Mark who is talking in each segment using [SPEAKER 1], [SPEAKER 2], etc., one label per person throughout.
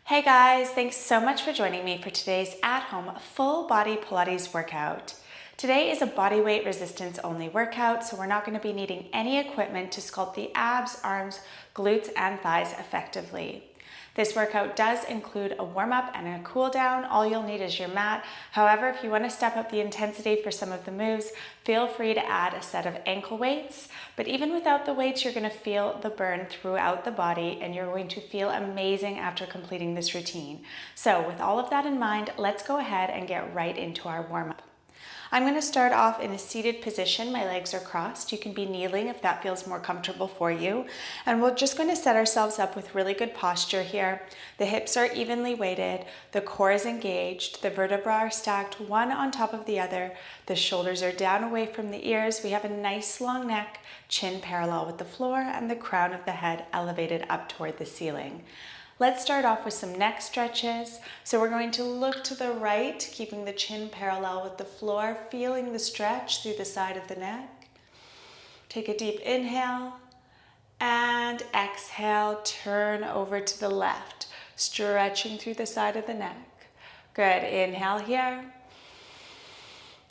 [SPEAKER 1] Hey guys, thanks so much for joining me for today's at-home full body Pilates workout. Today is a bodyweight resistance only workout, so we're not going to be needing any equipment to sculpt the abs, arms, glutes, and thighs effectively. This workout does include a warm-up and a cool down. All you'll need is your mat. However, if you want to step up the intensity for some of the moves, feel free to add a set of ankle weights. But even without the weights, you're going to feel the burn throughout the body and you're going to feel amazing after completing this routine. So with all of that in mind, let's go ahead and get right into our warm-up. I'm going to start off in a seated position. My legs are crossed. You can be kneeling if that feels more comfortable for you. And we're just going to set ourselves up with really good posture here. The hips are evenly weighted. The core is engaged. The vertebrae are stacked one on top of the other. The shoulders are down away from the ears. We have a nice long neck, chin parallel with the floor, and the crown of the head elevated up toward the ceiling. Let's start off with some neck stretches. So we're going to look to the right, keeping the chin parallel with the floor, feeling the stretch through the side of the neck. Take a deep inhale and exhale, turn over to the left, stretching through the side of the neck. Good, inhale here.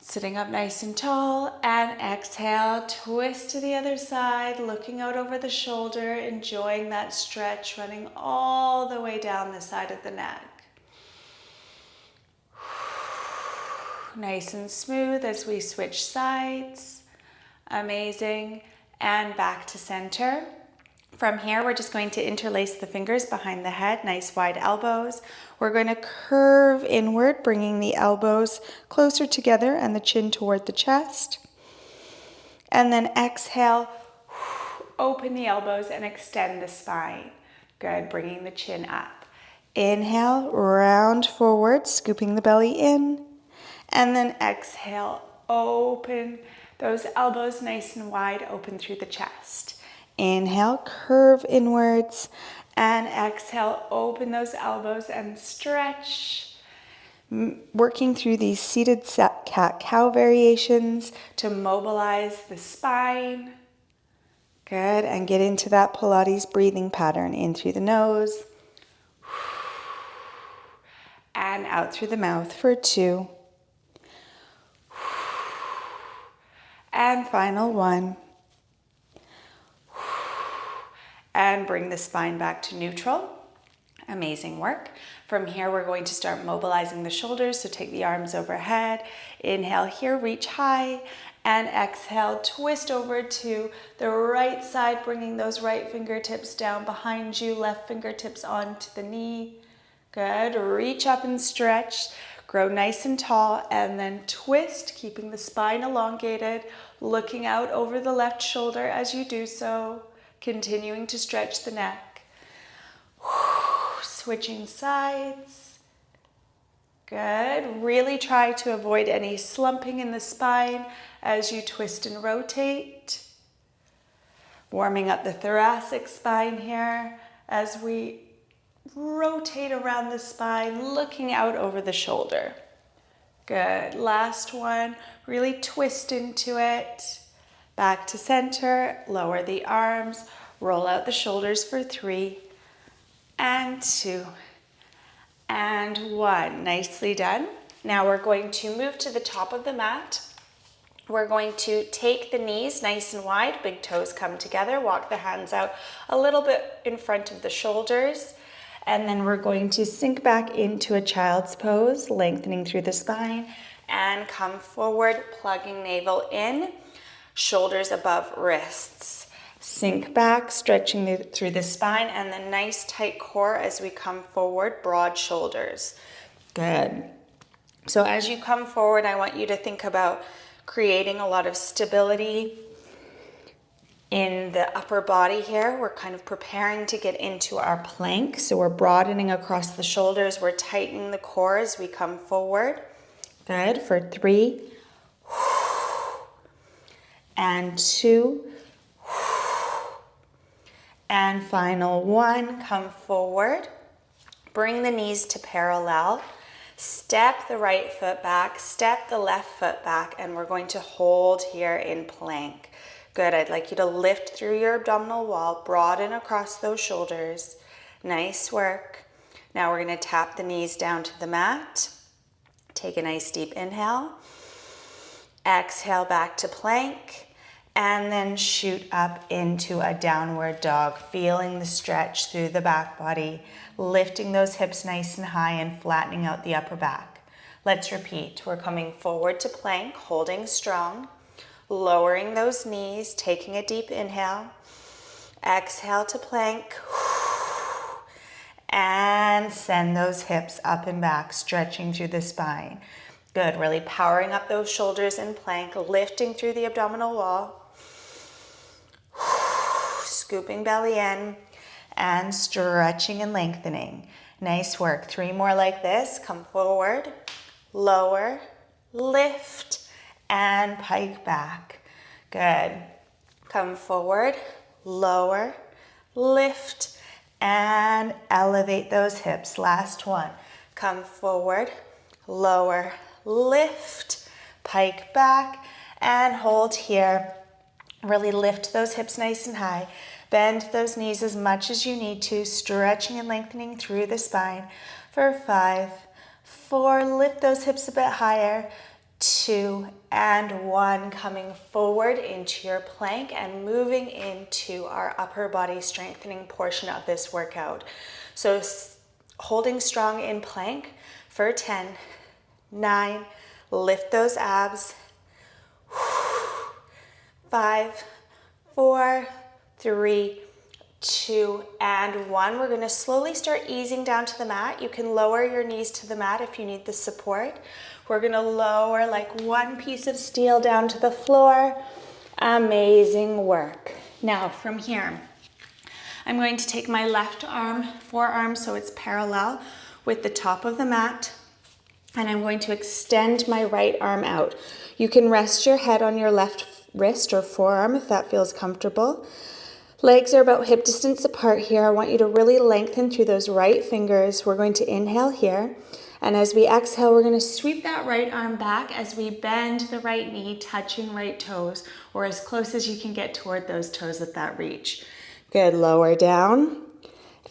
[SPEAKER 1] Sitting up nice and tall, and exhale, twist to the other side, looking out over the shoulder, enjoying that stretch running all the way down the side of the neck. Nice and smooth as we switch sides. Amazing. And back to center. From here, we're just going to interlace the fingers behind the head, nice wide elbows. We're going to curve inward, bringing the elbows closer together and the chin toward the chest. And then exhale, open the elbows and extend the spine. Good, bringing the chin up. Inhale, round forward, scooping the belly in. And then exhale, open those elbows nice and wide, open through the chest. Inhale, curve inwards, and exhale, open those elbows and stretch. Working through these seated cat-cow variations to mobilize the spine. Good, and get into that Pilates breathing pattern. In through the nose, and out through the mouth for 2. And final 1. And bring the spine back to neutral. Amazing work. From here, we're going to start mobilizing the shoulders. So take the arms overhead. Inhale here, reach high. And exhale, twist over to the right side, bringing those right fingertips down behind you, left fingertips onto the knee. Good. Reach up and stretch. Grow nice and tall, and then twist, keeping the spine elongated, looking out over the left shoulder as you do so. Continuing to stretch the neck. Switching sides. Good. Really try to avoid any slumping in the spine as you twist and rotate. Warming up the thoracic spine here as we rotate around the spine, looking out over the shoulder. Good. Last one. Really twist into it. Back to center, lower the arms, roll out the shoulders for 3, and 2, and 1. Nicely done. Now we're going to move to the top of the mat. We're going to take the knees nice and wide, big toes come together, walk the hands out a little bit in front of the shoulders, and then we're going to sink back into a child's pose, lengthening through the spine, and come forward, plugging navel in. Shoulders above wrists. Sink back, stretching through the spine, and the nice tight core as we come forward, broad shoulders. Good. So as you come forward, I want you to think about creating a lot of stability in the upper body here. We're kind of preparing to get into our plank. So we're broadening across the shoulders. We're tightening the core as we come forward. Good. For 3. And 2, and final 1, come forward, bring the knees to parallel, step the right foot back, step the left foot back, and we're going to hold here in plank. Good, I'd like you to lift through your abdominal wall, broaden across those shoulders. Nice work. Now we're going to tap the knees down to the mat. Take a nice deep inhale. Exhale back to plank. And then shoot up into a downward dog, feeling the stretch through the back body, lifting those hips nice and high and flattening out the upper back. Let's repeat. We're coming forward to plank, holding strong, lowering those knees, taking a deep inhale. Exhale to plank. And send those hips up and back, stretching through the spine. Good, really powering up those shoulders in plank, lifting through the abdominal wall. Scooping belly in and stretching and lengthening. Nice work. 3 more like this. Come forward, lower, lift, and pike back. Good. Come forward, lower, lift, and elevate those hips. Last one. Come forward, lower, lift, pike back, and hold here. Really lift those hips nice and high. Bend those knees as much as you need to, stretching and lengthening through the spine for 5, 4, lift those hips a bit higher, 2, and 1. Coming forward into your plank and moving into our upper body strengthening portion of this workout. So holding strong in plank for 10, 9, lift those abs, 5, 4, 3, 2, and 1. We're going to slowly start easing down to the mat. You can lower your knees to the mat if you need the support. We're going to lower like one piece of steel down to the floor. Amazing work. Now from here, I'm going to take my left arm, forearm, so it's parallel with the top of the mat, and I'm going to extend my right arm out. You can rest your head on your left wrist or forearm if that feels comfortable. Legs are about hip distance apart here. I want you to really lengthen through those right fingers. We're going to inhale here, and as we exhale, we're going to sweep that right arm back as we bend the right knee, touching right toes, or as close as you can get toward those toes with that reach. Good. Lower down,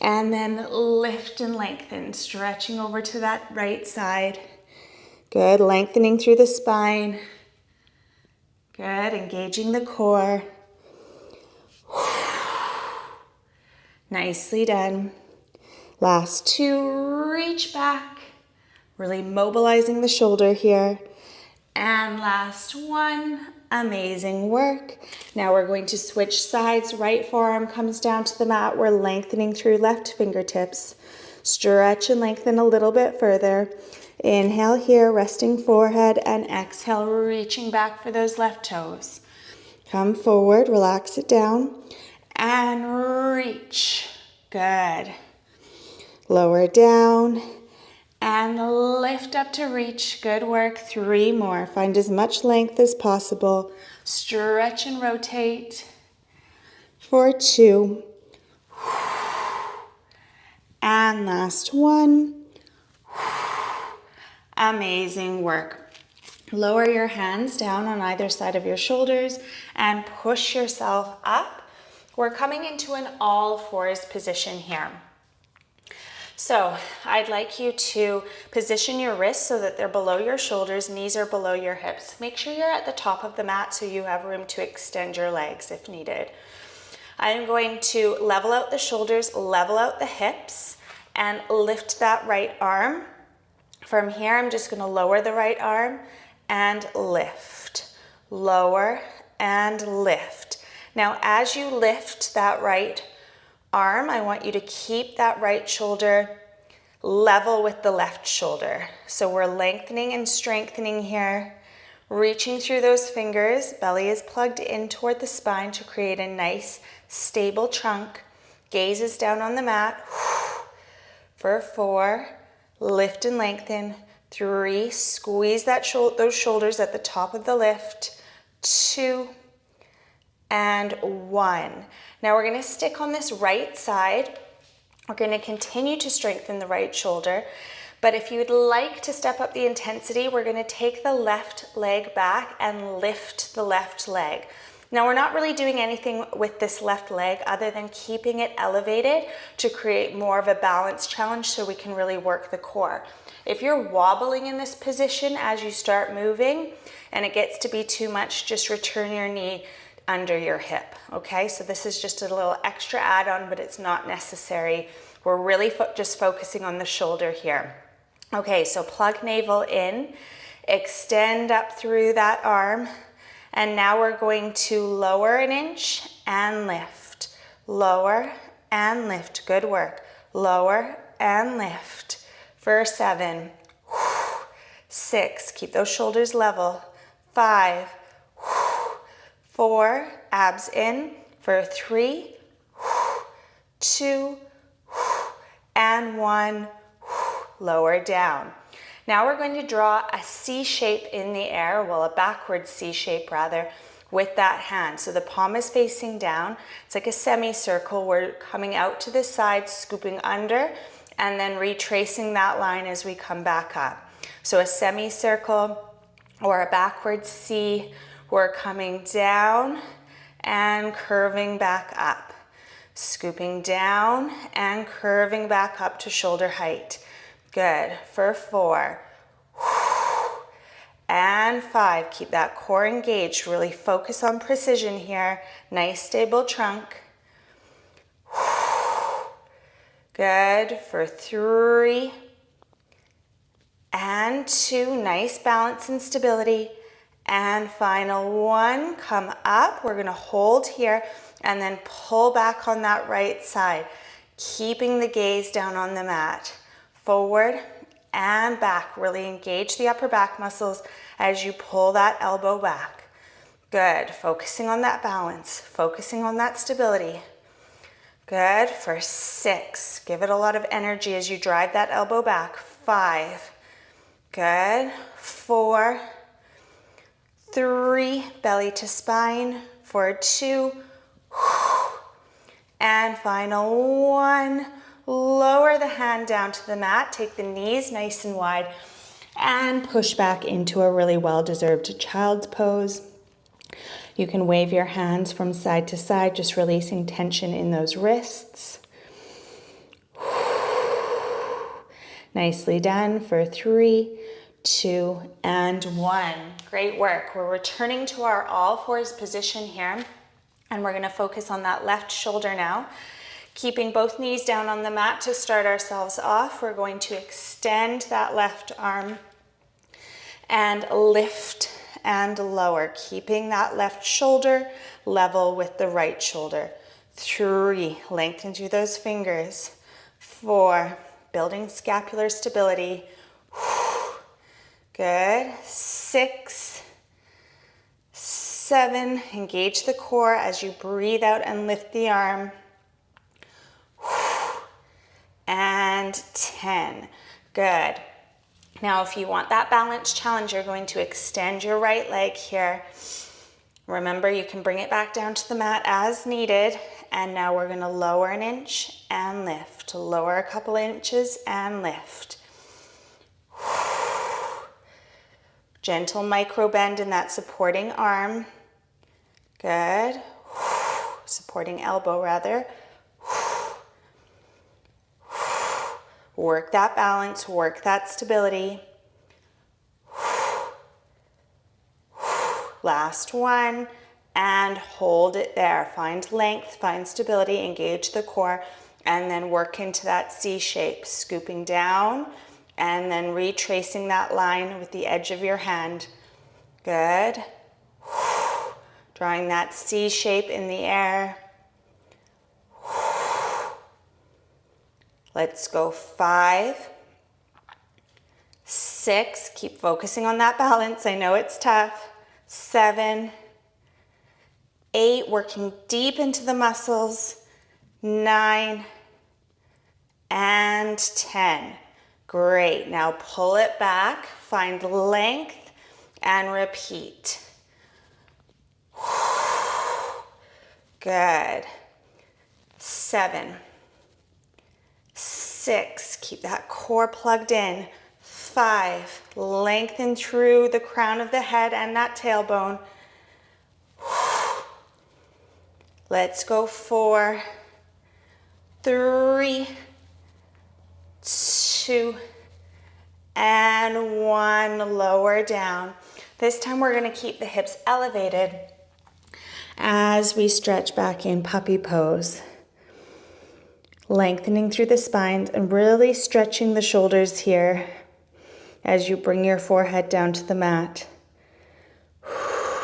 [SPEAKER 1] and then lift and lengthen, stretching over to that right side. Good. Lengthening through the spine. Good, engaging the core. Nicely done. Last 2, reach back. Really mobilizing the shoulder here. And last 1, amazing work. Now we're going to switch sides. Right forearm comes down to the mat. We're lengthening through left fingertips. Stretch and lengthen a little bit further. Inhale here, resting forehead, and exhale, reaching back for those left toes. Come forward, relax it down, and reach. Good. Lower down, and lift up to reach. Good work. 3 more. Find as much length as possible. Stretch and rotate. For 2. And last 1. Amazing work. Lower your hands down on either side of your shoulders and push yourself up. We're coming into an all fours position here. So I'd like you to position your wrists so that they're below your shoulders, knees are below your hips. Make sure you're at the top of the mat so you have room to extend your legs if needed. I'm going to level out the shoulders, level out the hips, and lift that right arm. From here, I'm just going to lower the right arm and lift. Lower and lift. Now, as you lift that right arm, I want you to keep that right shoulder level with the left shoulder. So we're lengthening and strengthening here, reaching through those fingers. Belly is plugged in toward the spine to create a nice, stable trunk. Gaze is down on the mat. For 4. Lift and lengthen. 3, squeeze those shoulders at the top of the lift. 2, and 1. Now we're going to stick on this right side. We're going to continue to strengthen the right shoulder, but if you would like to step up the intensity, we're going to take the left leg back and lift the left leg. Now we're not really doing anything with this left leg other than keeping it elevated to create more of a balance challenge so we can really work the core. If you're wobbling in this position as you start moving and it gets to be too much, just return your knee under your hip, okay? So this is just a little extra add-on, but it's not necessary. We're really just focusing on the shoulder here. Okay, so plug navel in, extend up through that arm, and now we're going to lower an inch and lift. Lower and lift. Good work. Lower and lift. For 7, 6, keep those shoulders level. 5, 4, abs in. For 3, 2, and 1, lower down. Now we're going to draw a C shape in the air, well, a backward C shape rather, with that hand. So the palm is facing down. It's like a semicircle. We're coming out to the side, scooping under, and then retracing that line as we come back up. So a semicircle or a backward C, we're coming down and curving back up. Scooping down and curving back up to shoulder height. Good. For 4 and 5. Keep that core engaged. Really focus on precision here. Nice stable trunk. Good. For 3 and 2. Nice balance and stability. And final 1. Come up. We're going to hold here and then pull back on that right side. Keeping the gaze down on the mat. Forward and back. Really engage the upper back muscles as you pull that elbow back. Good. Focusing on that balance. Focusing on that stability. Good. For 6. Give it a lot of energy as you drive that elbow back. 5. Good. 4. 3. Belly to spine. For 2. And final 1. Lower the hand down to the mat, take the knees nice and wide, and push back into a really well-deserved child's pose. You can wave your hands from side to side, just releasing tension in those wrists. Nicely done for 3, 2, and 1. Great work. We're returning to our all fours position here, and we're going to focus on that left shoulder now. Keeping both knees down on the mat to start ourselves off, we're going to extend that left arm and lift and lower, keeping that left shoulder level with the right shoulder. 3, lengthen through those fingers. 4, building scapular stability. Good. 6, 7, engage the core as you breathe out and lift the arm. And 10. Good. Now, if you want that balance challenge, you're going to extend your right leg here. Remember, you can bring it back down to the mat as needed. And now we're going to lower an inch and lift. Lower a couple inches and lift. Gentle micro bend in that supporting arm. Good. Supporting elbow, rather. Work that balance, work that stability. Last one, and hold it there. Find length, find stability, engage the core, and then work into that C shape, scooping down, and then retracing that line with the edge of your hand. Good. Drawing that C shape in the air. Let's go 5, 6, keep focusing on that balance. I know it's tough. 7, 8, working deep into the muscles. 9, and 10. Great, now pull it back, find length, and repeat. Good. 7, 6, keep that core plugged in. 5, lengthen through the crown of the head and that tailbone. Let's go 4, 3, 2, and 1. Lower down. This time we're going to keep the hips elevated as we stretch back in puppy pose. Lengthening through the spine and really stretching the shoulders here as you bring your forehead down to the mat.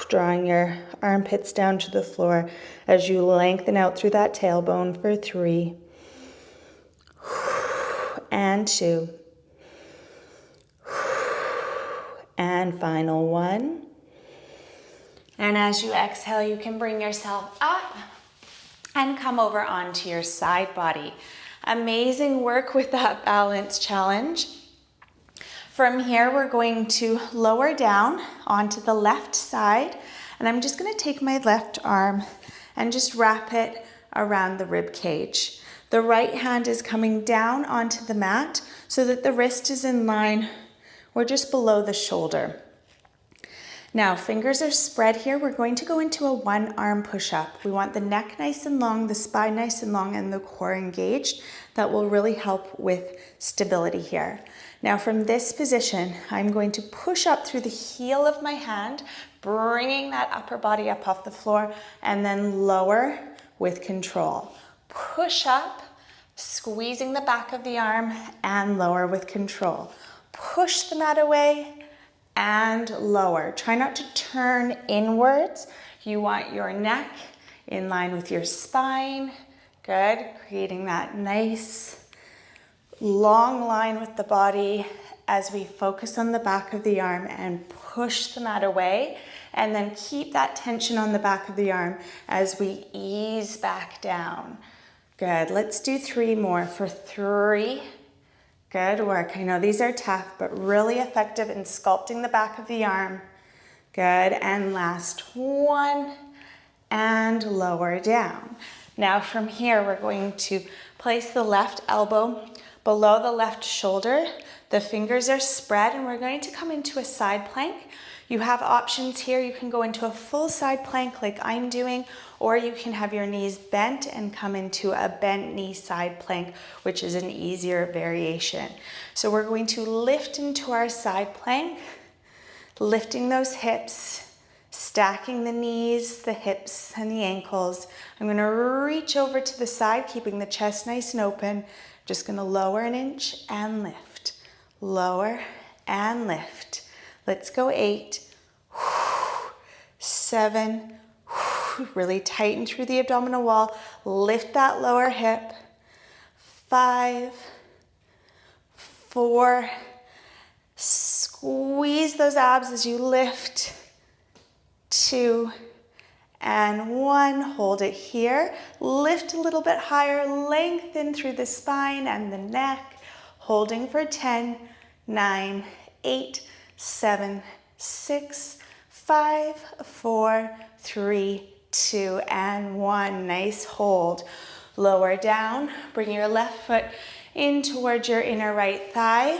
[SPEAKER 1] Drawing your armpits down to the floor as you lengthen out through that tailbone for 3 and 2 and final 1. And as you exhale, you can bring yourself up and come over onto your side body. Amazing work with that balance challenge. From here, we're going to lower down onto the left side, and I'm just going to take my left arm and just wrap it around the rib cage. The right hand is coming down onto the mat so that the wrist is in line or just below the shoulder. Now, fingers are spread here. We're going to go into a 1-arm push-up. We want the neck nice and long, the spine nice and long, and the core engaged. That will really help with stability here. Now, from this position, I'm going to push up through the heel of my hand, bringing that upper body up off the floor, and then lower with control. Push up, squeezing the back of the arm, and lower with control. Push the mat away, and lower. Try not to turn inwards. You want your neck in line with your spine. Good, creating that nice long line with the body as we focus on the back of the arm and push the mat away, and then keep that tension on the back of the arm as we ease back down. Good, let's do 3 more for 3. Good work. I know these are tough, but really effective in sculpting the back of the arm. Good, and last 1, and lower down. Now from here, we're going to place the left elbow below the left shoulder. The fingers are spread, and we're going to come into a side plank. You have options here. You can go into a full side plank like I'm doing, or you can have your knees bent and come into a bent knee side plank, which is an easier variation. So we're going to lift into our side plank, lifting those hips, stacking the knees, the hips, and the ankles. I'm going to reach over to the side, keeping the chest nice and open. Just going to lower an inch and lift. Lower and lift. Let's go 8, 7, really tighten through the abdominal wall. Lift that lower hip. 5, 4, squeeze those abs as you lift. 2, and 1. Hold it here. Lift a little bit higher. Lengthen through the spine and the neck. Holding for 10, 9, 8, 7, 6, 5, 4, 3, 2, and 1. Nice hold. Lower down. Bring your left foot in towards your inner right thigh.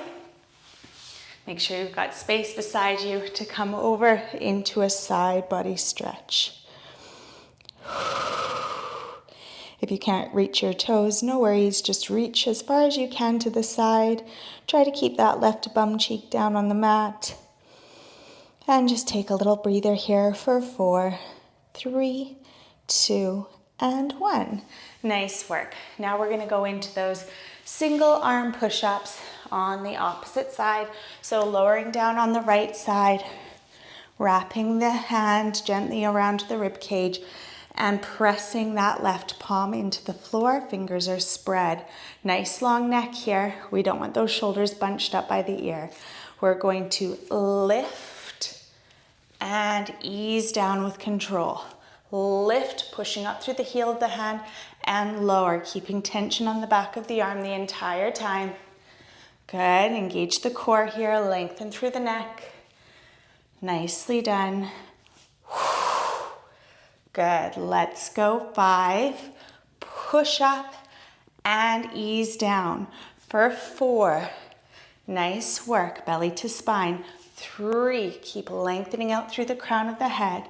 [SPEAKER 1] Make sure you've got space beside you to come over into a side body stretch. If you can't reach your toes, no worries. Just reach as far as you can to the side. Try to keep that left bum cheek down on the mat. And just take a little breather here for 4, 3, 2, and 1. Nice work. Now we're going to go into those single arm push-ups on the opposite side. So lowering down on the right side, wrapping the hand gently around the rib cage, and pressing that left palm into the floor. Fingers are spread. Nice long neck here. We don't want those shoulders bunched up by the ear. We're going to lift and ease down with control. Lift, pushing up through the heel of the hand, and lower, keeping tension on the back of the arm the entire time. Good, engage the core here, lengthen through the neck. Nicely done. Good, let's go 5, push up and ease down. For 4, nice work, belly to spine. 3, keep lengthening out through the crown of the head.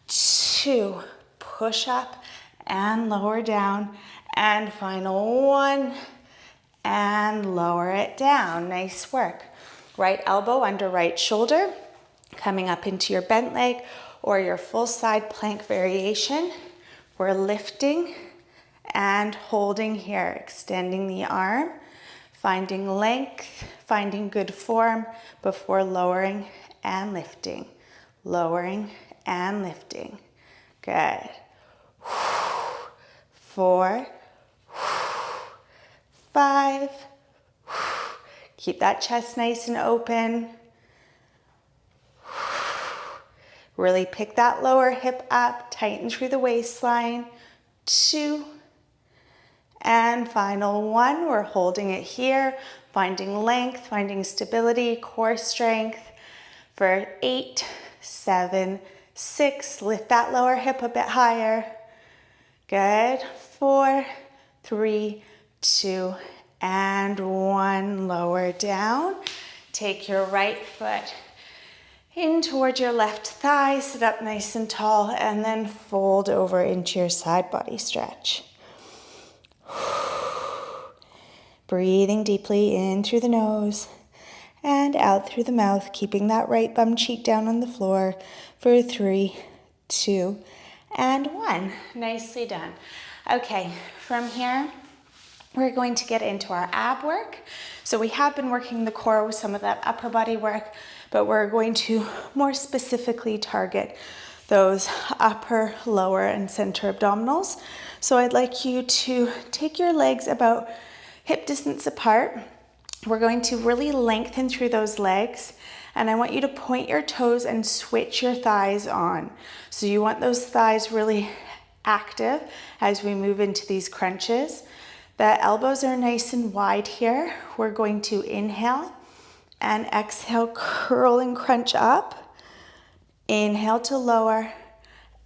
[SPEAKER 1] 2, push up and lower down, and final one, and lower it down. Nice work. Right elbow under right shoulder, coming up into your bent leg or your full side plank variation. We're lifting and holding here, extending the arm, finding length, finding good form before lowering and lifting. Lowering and lifting. Good. 4, 5. Keep that chest nice and open. Really pick that lower hip up, tighten through the waistline. 2, and final 1. We're holding it here, finding length, finding stability, core strength. For 8, 7, 6, lift that lower hip a bit higher. Good. 4, 3, 2, and 1. Lower down. Take your right foot in towards your left thigh, sit up nice and tall, and then fold over into your side body stretch. Breathing deeply in through the nose and out through the mouth, keeping that right bum cheek down on the floor for 3, 2, and 1. Nicely done. Okay, from here, we're going to get into our ab work. So we have been working the core with some of that upper body work, but we're going to more specifically target those upper, lower, and center abdominals. So I'd like you to take your legs about hip distance apart. We're going to really lengthen through those legs, and I want you to point your toes and switch your thighs on. So you want those thighs really active as we move into these crunches. The elbows are nice and wide here. We're going to inhale and exhale, curl and crunch up. Inhale to lower,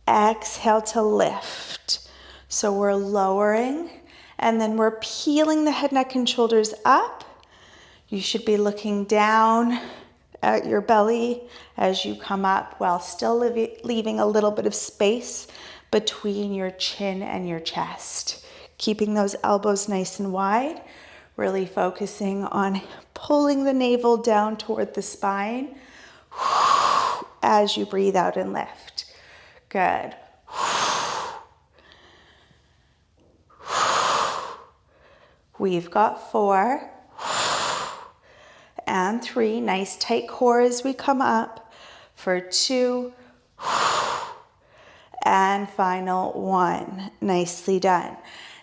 [SPEAKER 1] exhale to lift. So we're lowering, and then we're peeling the head, neck, and shoulders up. You should be looking down at your belly as you come up while still leaving a little bit of space between your chin and your chest. Keeping those elbows nice and wide, really focusing on pulling the navel down toward the spine as you breathe out and lift. Good. We've got 4 and 3. Nice tight core as we come up for 2 and final 1. Nicely done.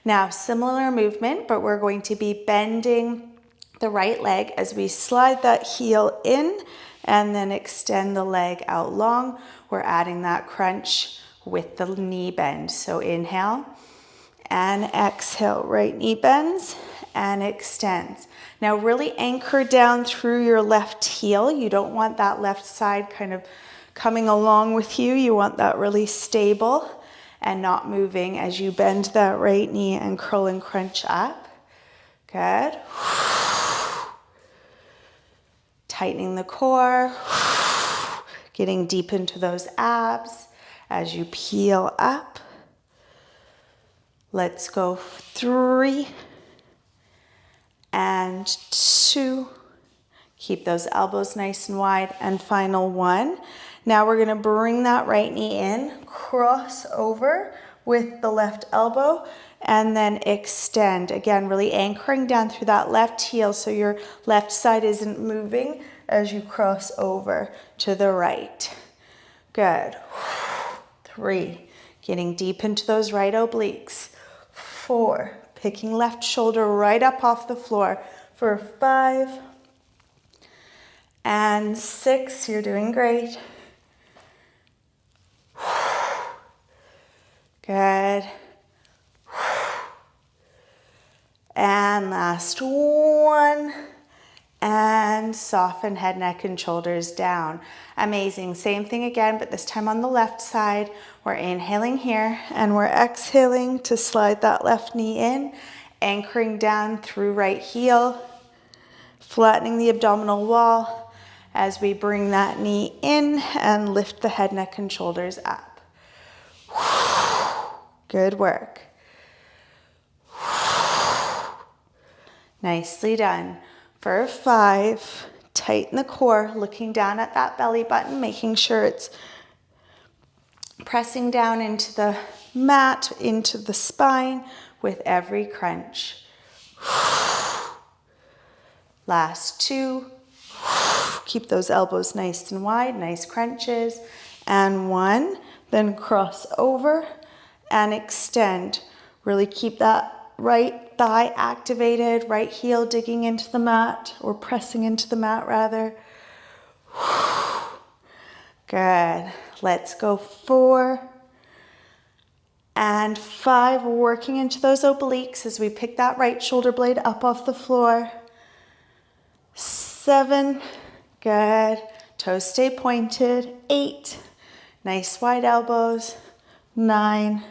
[SPEAKER 1] Now, similar movement, but we're going to be bending the right leg as we slide that heel in and then extend the leg out long. We're adding that crunch with the knee bend. So inhale and exhale, right knee bends and extends. Now really anchor down through your left heel. You don't want that left side kind of coming along with you. You want that really stable and not moving as you bend that right knee and curl and crunch up. Good. Tightening the core, getting deep into those abs as you peel up. Let's go 3 and 2. Keep those elbows nice and wide, and final 1. Now we're gonna bring that right knee in, cross over with the left elbow, and then extend. Again, really anchoring down through that left heel so your left side isn't moving as you cross over to the right. Good. 3, getting deep into those right obliques. 4, picking left shoulder right up off the floor for 5 and 6. You're doing great. Good. And last 1. And soften head, neck, and shoulders down. Amazing. Same thing again, but this time on the left side. We're inhaling here, and we're exhaling to slide that left knee in, anchoring down through right heel, flattening the abdominal wall as we bring that knee in and lift the head, neck, and shoulders up. Good work. Nicely done. For 5, tighten the core, looking down at that belly button, making sure it's pressing down into the mat, into the spine with every crunch. Last 2. Keep those elbows nice and wide, nice crunches. And 1, then cross over and extend. Really keep that right thigh activated, right heel digging into the mat, or pressing into the mat rather. Good. Let's go 4 and 5. Working into those obliques as we pick that right shoulder blade up off the floor. 7. Good. Toes stay pointed. 8. Nice wide elbows. 9.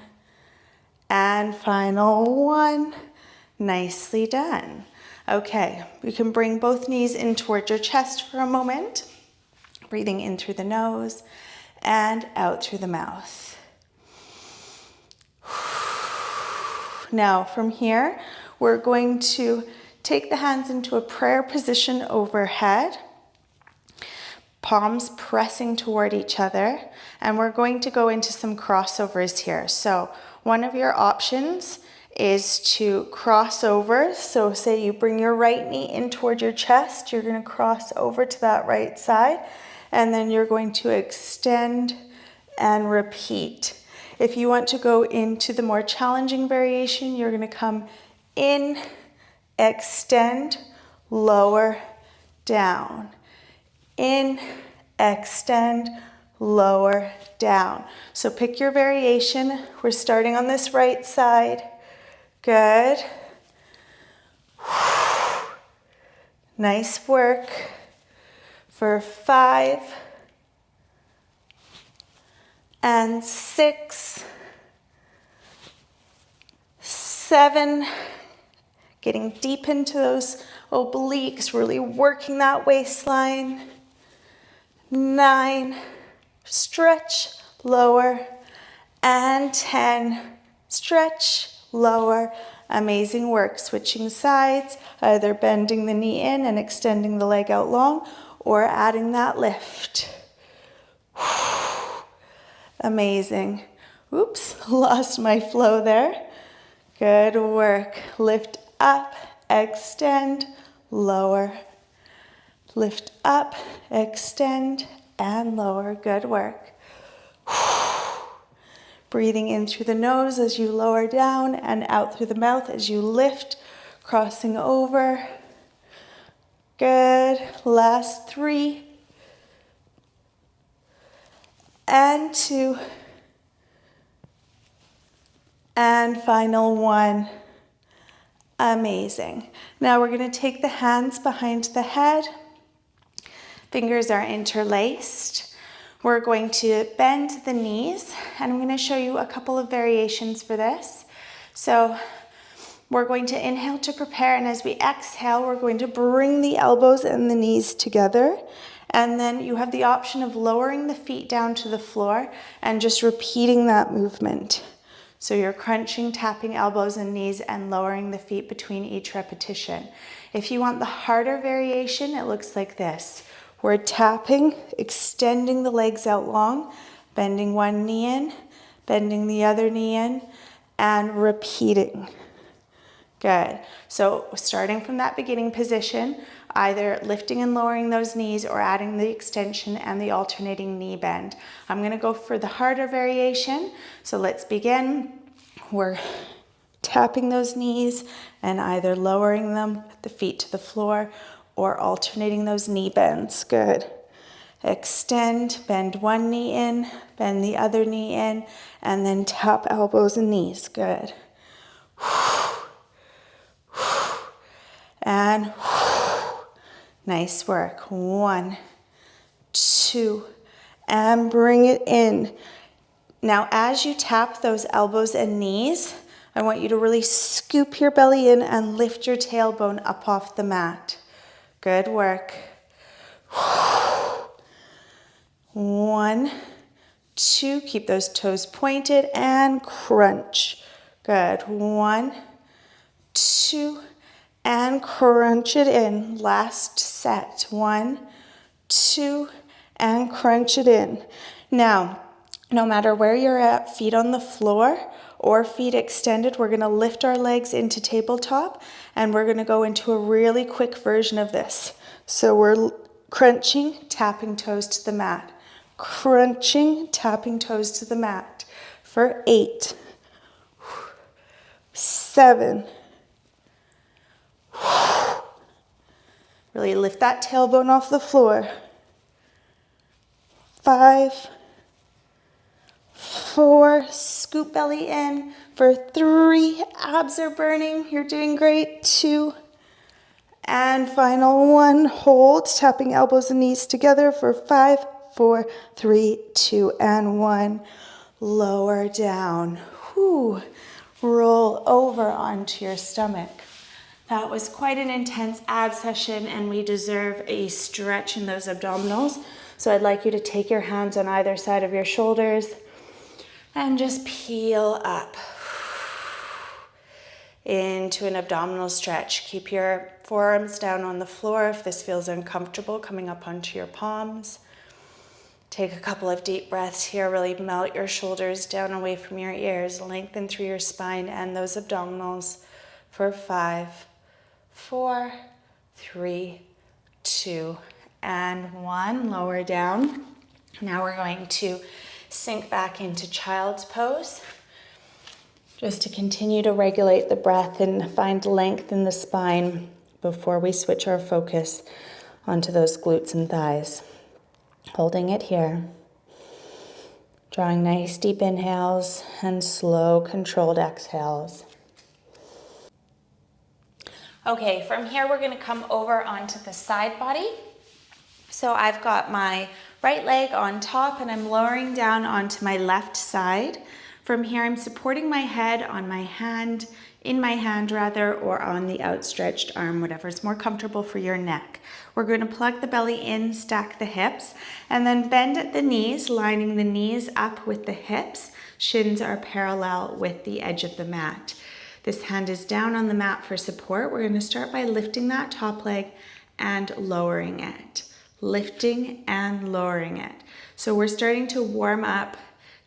[SPEAKER 1] And final 1. Nicely done. Okay, you can bring both knees in towards your chest for a moment. Breathing in through the nose and out through the mouth. Now from here, we're going to take the hands into a prayer position overhead. Palms pressing toward each other. And we're going to go into some crossovers here. So one of your options is to cross over. So say you bring your right knee in toward your chest. You're going to cross over to that right side. And then you're going to extend and repeat. If you want to go into the more challenging variation, you're going to come in, extend, lower, down. In, extend, lower, down. So pick your variation. We're starting on this right side. Good. Nice work. For 5 and 6, 7, getting deep into those obliques, really working that waistline. 9, stretch, lower, and 10, stretch, lower. Amazing work. Switching sides, either bending the knee in and extending the leg out long, or adding that lift. Amazing. Oops, lost my flow there. Good work. Lift up, extend, lower. Lift up, extend, and lower. Good work. Breathing in through the nose as you lower down and out through the mouth as you lift, crossing over. Good. Last 3 and 2 and final 1. Amazing. Now we're going to take the hands behind the head. Fingers are interlaced. We're going to bend the knees, and I'm going to show you a couple of variations for this. So we're going to inhale to prepare, and as we exhale, we're going to bring the elbows and the knees together. And then you have the option of lowering the feet down to the floor and just repeating that movement. So you're crunching, tapping elbows and knees and lowering the feet between each repetition. If you want the harder variation, it looks like this. We're tapping, extending the legs out long, bending one knee in, bending the other knee in, and repeating. Good. So starting from that beginning position, either lifting and lowering those knees or adding the extension and the alternating knee bend. I'm going to go for the harder variation. So let's begin. We're tapping those knees and either lowering them, the feet to the floor, or alternating those knee bends. Good. Extend, bend one knee in, bend the other knee in, and then tap elbows and knees. Good. And nice work. 1, 2, and bring it in. Now, as you tap those elbows and knees, I want you to really scoop your belly in and lift your tailbone up off the mat. Good work. 1, 2, keep those toes pointed, and crunch. Good. 1, 2, and crunch it in. Last set. 1, 2, and crunch it in. Now, no matter where you're at, feet on the floor or feet extended, we're going to lift our legs into tabletop, and we're going to go into a really quick version of this. So we're crunching, tapping toes to the mat. Crunching, tapping toes to the mat for 8, 7. Really lift that tailbone off the floor. 5, 4, scoop belly in for 3, abs are burning, you're doing great. 2, and final 1, hold, tapping elbows and knees together for 5, 4, 3, 2, and 1. Lower down. Whew. Roll over onto your stomach. That was quite an intense ab session, and we deserve a stretch in those abdominals. So I'd like you to take your hands on either side of your shoulders and just peel up into an abdominal stretch. Keep your forearms down on the floor if this feels uncomfortable, coming up onto your palms. Take a couple of deep breaths here. Really melt your shoulders down away from your ears. Lengthen through your spine and those abdominals for 5, 4, 3, 2, and 1. Lower down. Now we're going to sink back into child's pose, just to continue to regulate the breath and find length in the spine before we switch our focus onto those glutes and thighs. Holding it here. Drawing nice deep inhales and slow controlled exhales. Okay, from here we're going to come over onto the side body. So I've got my right leg on top and I'm lowering down onto my left side. From here I'm supporting my head on my hand, in my hand rather, or on the outstretched arm, whatever's more comfortable for your neck. We're going to plug the belly in, stack the hips, and then bend at the knees, lining the knees up with the hips. Shins are parallel with the edge of the mat. This hand is down on the mat for support. We're going to start by lifting that top leg and lowering it. Lifting and lowering it. So we're starting to warm up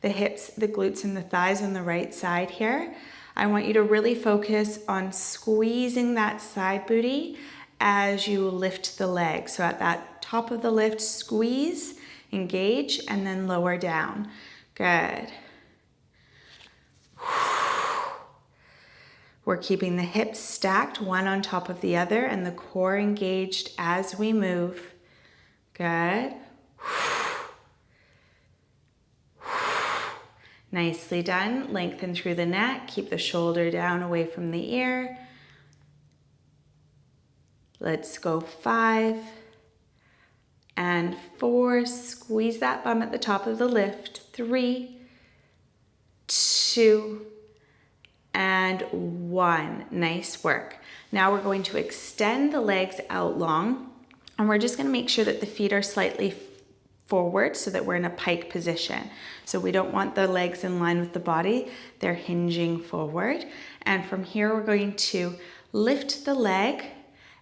[SPEAKER 1] the hips, the glutes, and the thighs on the right side here. I want you to really focus on squeezing that side booty as you lift the leg. So at that top of the lift, squeeze, engage, and then lower down. Good. We're keeping the hips stacked, one on top of the other, and the core engaged as we move. Good. Nicely done. Lengthen through the neck. Keep the shoulder down away from the ear. Let's go 5 and 4. Squeeze that bum at the top of the lift. 3, 2, and 1. Nice work. Now we're going to extend the legs out long, and we're just going to make sure that the feet are slightly forward so that we're in a pike position. So we don't want the legs in line with the body. They're hinging forward. And from here, we're going to lift the leg,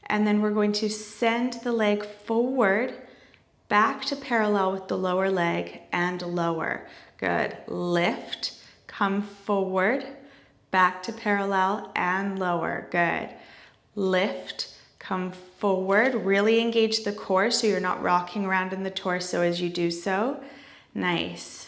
[SPEAKER 1] and then we're going to send the leg forward, back to parallel with the lower leg and lower. Good. Lift, come forward, back to parallel and lower. Good. Lift, come forward, really engage the core so you're not rocking around in the torso as you do so. Nice.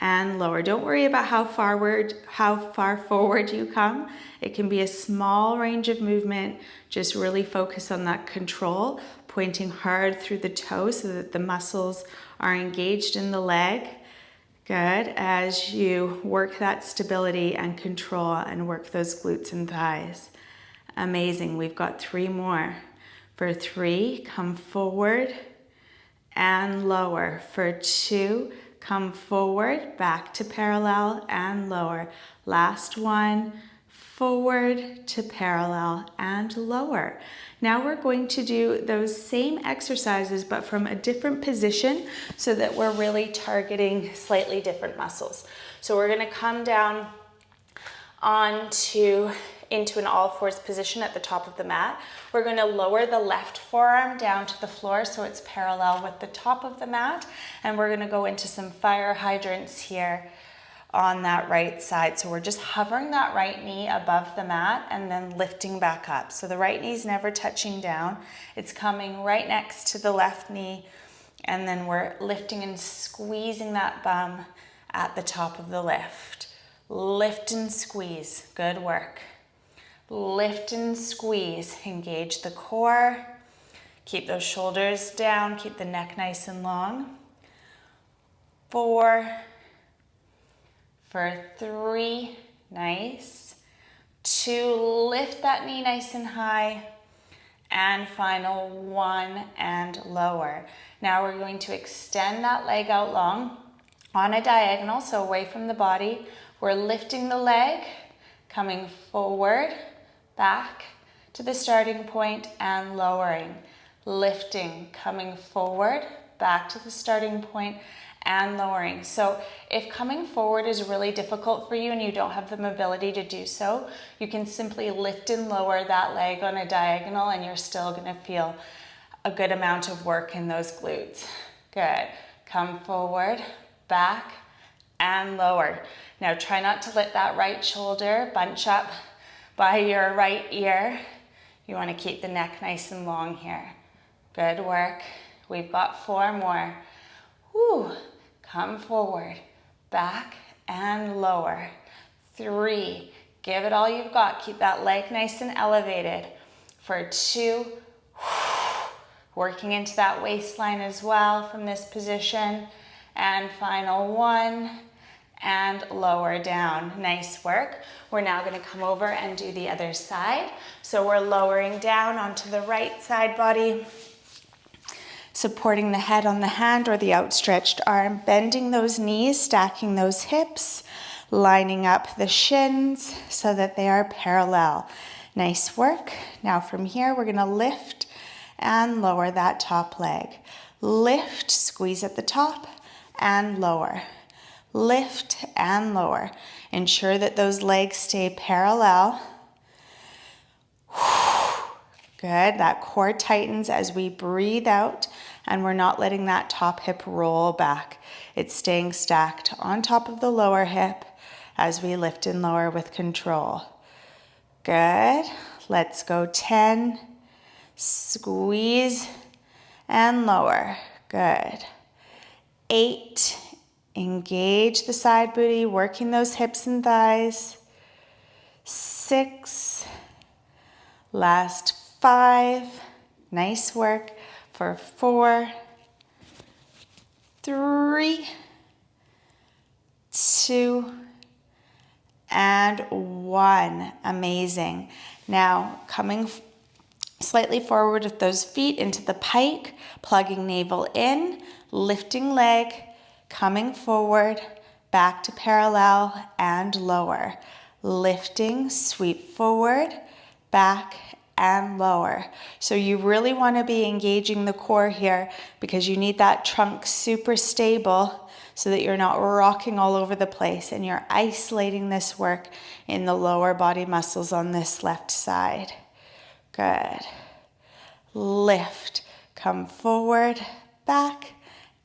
[SPEAKER 1] And lower. Don't worry about how far forward you come. It can be a small range of movement. Just really focus on that control, pointing hard through the toe so that the muscles are engaged in the leg. Good. As you work that stability and control and work those glutes and thighs. Amazing. We've got 3 more. For 3, come forward and lower. For 2, come forward, back to parallel and lower. Last one, forward to parallel and lower. Now we're going to do those same exercises but from a different position so that we're really targeting slightly different muscles. So we're going to come down into an all fours position at the top of the mat. We're going to lower the left forearm down to the floor so it's parallel with the top of the mat, and we're going to go into some fire hydrants here on that right side. So we're just hovering that right knee above the mat and then lifting back up. So the right knee's never touching down. It's coming right next to the left knee, and then we're lifting and squeezing that bum at the top of the lift. Lift and squeeze. Good work. Lift and squeeze. Engage the core. Keep those shoulders down. Keep the neck nice and long. 4, for 3, nice. 2, lift that knee nice and high. And final 1 and lower. Now we're going to extend that leg out long on a diagonal, so away from the body. We're lifting the leg, coming forward, back to the starting point and lowering. Lifting, coming forward, back to the starting point and lowering. So if coming forward is really difficult for you and you don't have the mobility to do so, you can simply lift and lower that leg on a diagonal and you're still going to feel a good amount of work in those glutes. Good. Come forward, back, and lower. Now try not to let that right shoulder bunch up by your right ear. You want to keep the neck nice and long here. Good work. We've got 4 more. Woo. Come forward, back, and lower. 3. Give it all you've got. Keep that leg nice and elevated. For 2. Working into that waistline as well from this position. And final 1. And lower down. Nice work. We're now going to come over and do the other side. So we're lowering down onto the right side body, supporting the head on the hand or the outstretched arm, bending those knees, stacking those hips, lining up the shins so that they are parallel. Nice work. Now from here, we're going to lift and lower that top leg. Lift, squeeze at the top, and lower. Lift and lower. Ensure that those legs stay parallel. Good. That core tightens as we breathe out, and we're not letting that top hip roll back. It's staying stacked on top of the lower hip as we lift and lower with control. Good. Let's go 10. Squeeze and lower. Good. 8. Engage the side booty, working those hips and thighs. 6. Last 5. Nice work. For 4, 3, 2, and 1. Amazing. Now coming slightly forward with those feet into the pike, plugging navel in, lifting leg, coming forward, back to parallel and lower. Lifting, sweep forward, back and lower. So you really want to be engaging the core here because you need that trunk super stable so that you're not rocking all over the place and you're isolating this work in the lower body muscles on this left side. Good. Lift, come forward, back,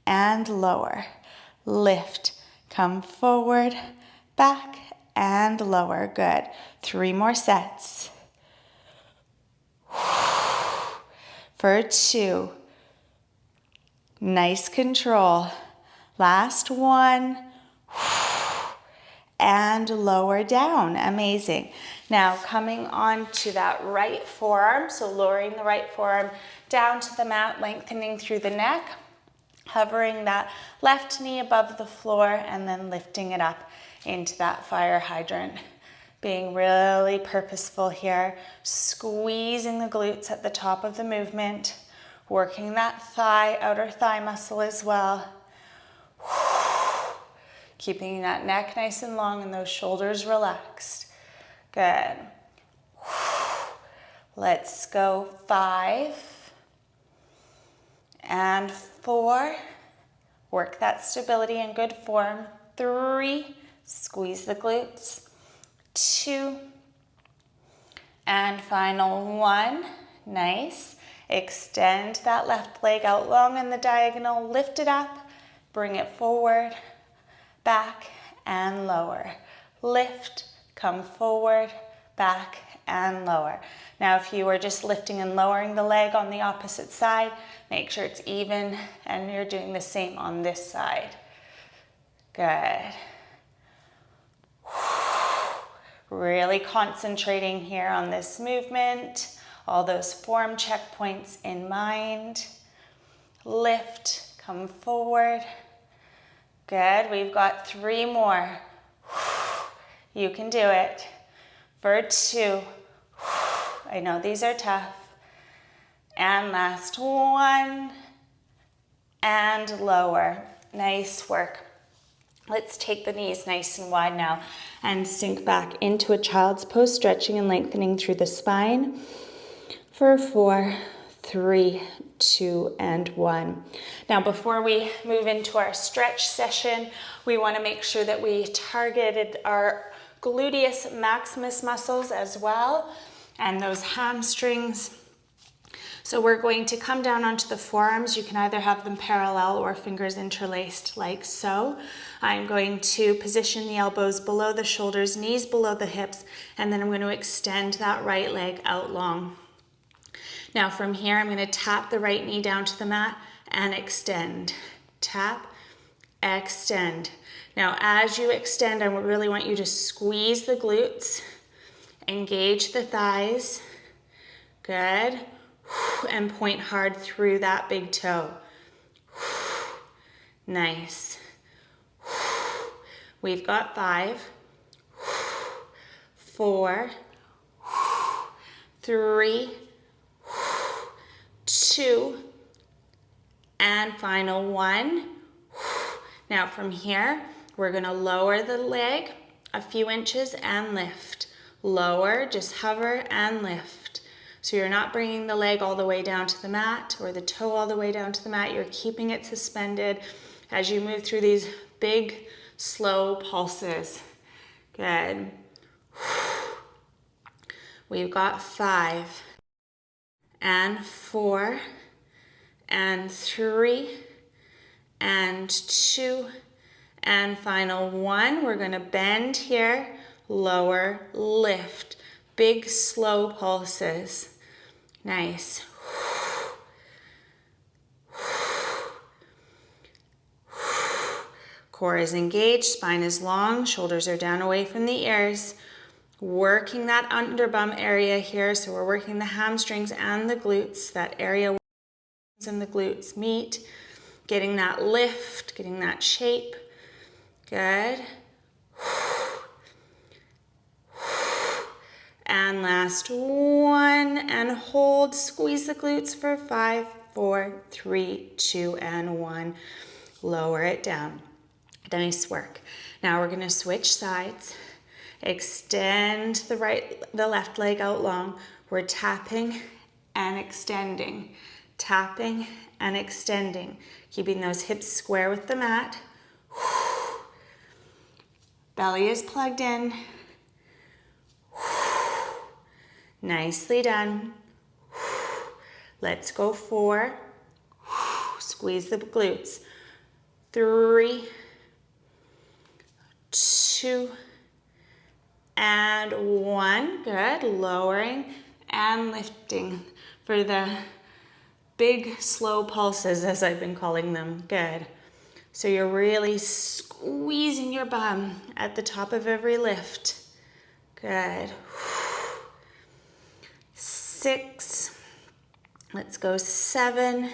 [SPEAKER 1] and lower. Lift, come forward, back, and lower. Good. 3 more sets. For 2. Nice control. Last 1. And lower down. Amazing. Now coming on to that right forearm. So lowering the right forearm down to the mat, lengthening through the neck. Hovering that left knee above the floor and then lifting it up into that fire hydrant. Being really purposeful here, squeezing the glutes at the top of the movement, working that thigh, outer thigh muscle as well. Keeping that neck nice and long and those shoulders relaxed. Good. Let's go 5 and 4. Work that stability in good form. 3, squeeze the glutes. 2, and final 1. Nice. Extend that left leg out long in the diagonal. Lift it up. Bring it forward, back, and lower. Lift, come forward, back, and lower. Now, if you were just lifting and lowering the leg on the opposite side, make sure it's even, and you're doing the same on this side. Good. Really concentrating here on this movement, all those form checkpoints in mind. Lift, come forward. Good, we've got 3 more. You can do it. For 2. I know these are tough. And last 1. And lower. Nice work. Let's take the knees nice and wide now and sink back into a child's pose, stretching and lengthening through the spine for 4, 3, 2, and 1. Now, before we move into our stretch session, we want to make sure that we targeted our gluteus maximus muscles as well, and those hamstrings. So we're going to come down onto the forearms. You can either have them parallel or fingers interlaced like so. I'm going to position the elbows below the shoulders, knees below the hips, and then I'm going to extend that right leg out long. Now from here, I'm going to tap the right knee down to the mat and extend. Tap, extend. Now as you extend, I really want you to squeeze the glutes, engage the thighs. Good. And point hard through that big toe. Nice. We've got 5, 4, 3, 2, and final 1. Now from here, we're going to lower the leg a few inches and lift. Lower, just hover and lift. So you're not bringing the leg all the way down to the mat or the toe all the way down to the mat. You're keeping it suspended as you move through these big, slow pulses. Good. We've got 5 and 4 and 3 and 2 and final 1. We're going to bend here, lower, lift. Big, slow pulses. Nice. Core is engaged, spine is long, shoulders are down away from the ears. Working that underbum area here, so we're working the hamstrings and the glutes, that area where the and the glutes meet. Getting that lift, getting that shape. Good. And last 1, and hold, squeeze the glutes for 5, 4, 3, 2, and 1. Lower it down. Nice work. Now we're going to switch sides. Extend the left leg out long. We're tapping and extending. Tapping and extending. Keeping those hips square with the mat. Belly is plugged in. Nicely done. Let's go 4. Squeeze the glutes. 3, 2, and 1. Good. Lowering and lifting for the big, slow pulses, as I've been calling them. Good. So you're really squeezing your bum at the top of every lift. Good. 6. Let's go 7,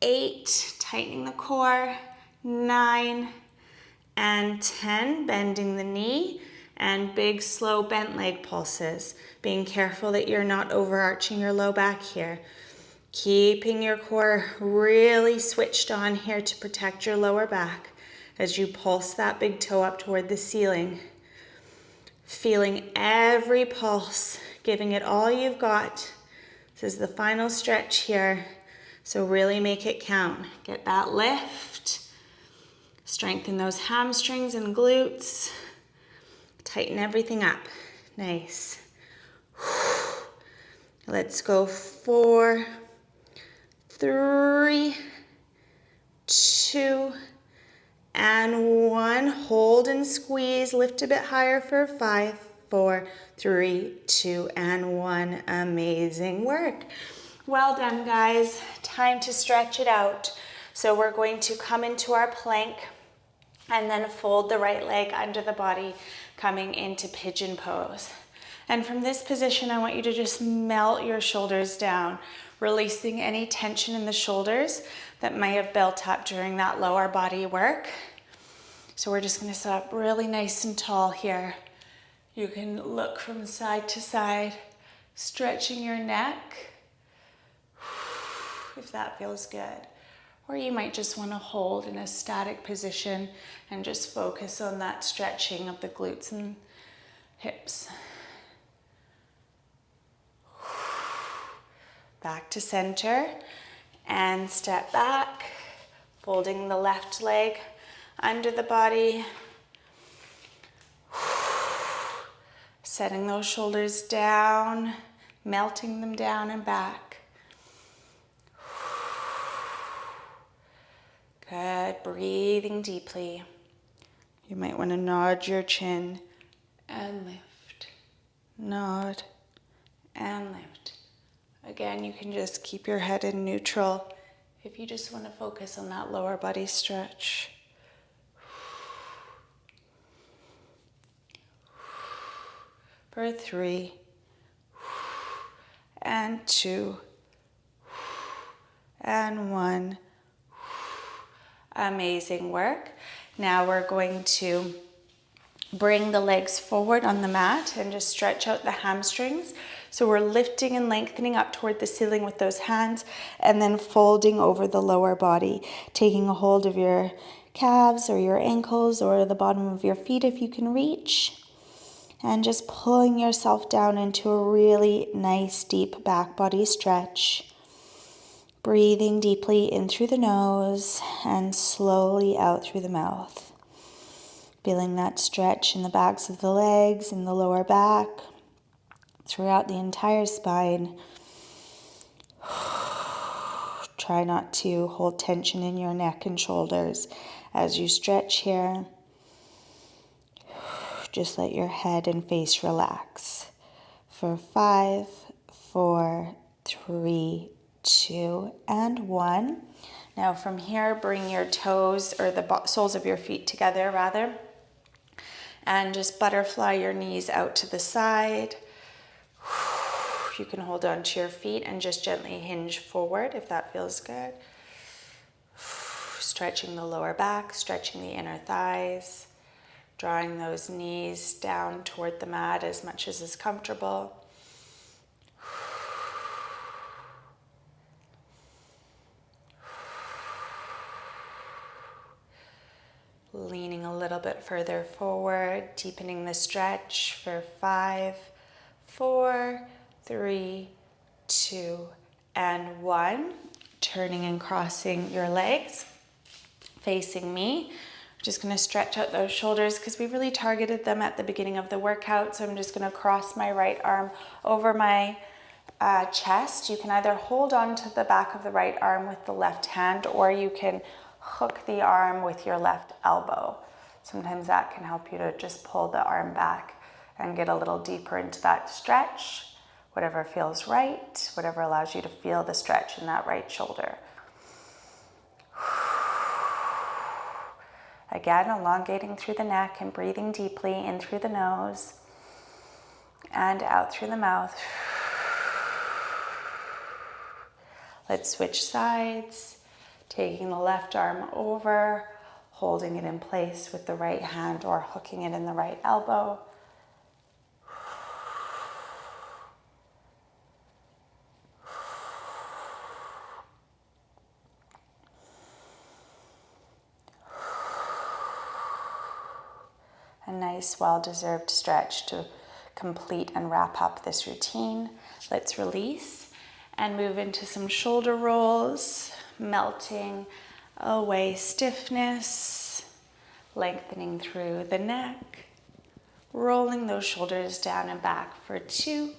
[SPEAKER 1] 8, tightening the core, 9, and 10, bending the knee, and big, slow, bent leg pulses. Being careful that you're not overarching your low back here. Keeping your core really switched on here to protect your lower back as you pulse that big toe up toward the ceiling. Feeling every pulse, giving it all you've got. This is the final stretch here, so really make it count. Get that lift, strengthen those hamstrings and glutes, tighten everything up. Nice. Let's go 4, 3, 2, and 1. Hold and squeeze. Lift a bit higher for 5, 4, 3, 2, and 1. Amazing work. Well done, guys. Time to stretch it out. So we're going to come into our plank and then fold the right leg under the body, coming into pigeon pose. And from this position, I want you to just melt your shoulders down, releasing any tension in the shoulders that may have built up during that lower body work. So we're just gonna sit up really nice and tall here. You can look from side to side, stretching your neck, if that feels good. Or you might just wanna hold in a static position and just focus on that stretching of the glutes and hips. Back to center and step back, folding the left leg under the body. Setting those shoulders down, melting them down and back. Good, breathing deeply. You might want to nod your chin and lift. Nod and lift. Again, you can just keep your head in neutral if you just want to focus on that lower body stretch. For 3, and 2, and 1. Amazing work. Now we're going to bring the legs forward on the mat and just stretch out the hamstrings. So we're lifting and lengthening up toward the ceiling with those hands and then folding over the lower body, taking a hold of your calves or your ankles or the bottom of your feet if you can reach. And just pulling yourself down into a really nice deep back body stretch. Breathing deeply in through the nose and slowly out through the mouth. Feeling that stretch in the backs of the legs and the lower back, throughout the entire spine. Try not to hold tension in your neck and shoulders as you stretch here. Just let your head and face relax. For 5, 4, 3, 2, and 1. Now from here, bring your toes or the soles of your feet together rather. And just butterfly your knees out to the side. You can hold on to your feet and just gently hinge forward if that feels good. Stretching the lower back, stretching the inner thighs. Drawing those knees down toward the mat as much as is comfortable. Leaning a little bit further forward, deepening the stretch for 5, 4, 3, 2, and 1. Turning and crossing your legs, facing me. Just going to stretch out those shoulders because we really targeted them at the beginning of the workout. So I'm just going to cross my right arm over my chest. You can either hold on to the back of the right arm with the left hand, or you can hook the arm with your left elbow. Sometimes that can help you to just pull the arm back and get a little deeper into that stretch. Whatever feels right, whatever allows you to feel the stretch in that right shoulder. Again, elongating through the neck and breathing deeply in through the nose and out through the mouth. Let's switch sides, taking the left arm over, holding it in place with the right hand or hooking it in the right elbow. nice, well-deserved stretch to complete and wrap up this routine. Let's release and move into some shoulder rolls, melting away stiffness, lengthening through the neck, rolling those shoulders down and back for 2,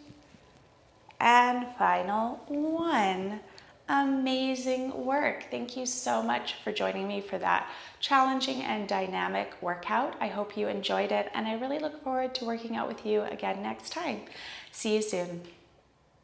[SPEAKER 1] and final 1. Amazing work. Thank you so much for joining me for that challenging and dynamic workout. I hope you enjoyed it, and I really look forward to working out with you again next time. See you soon.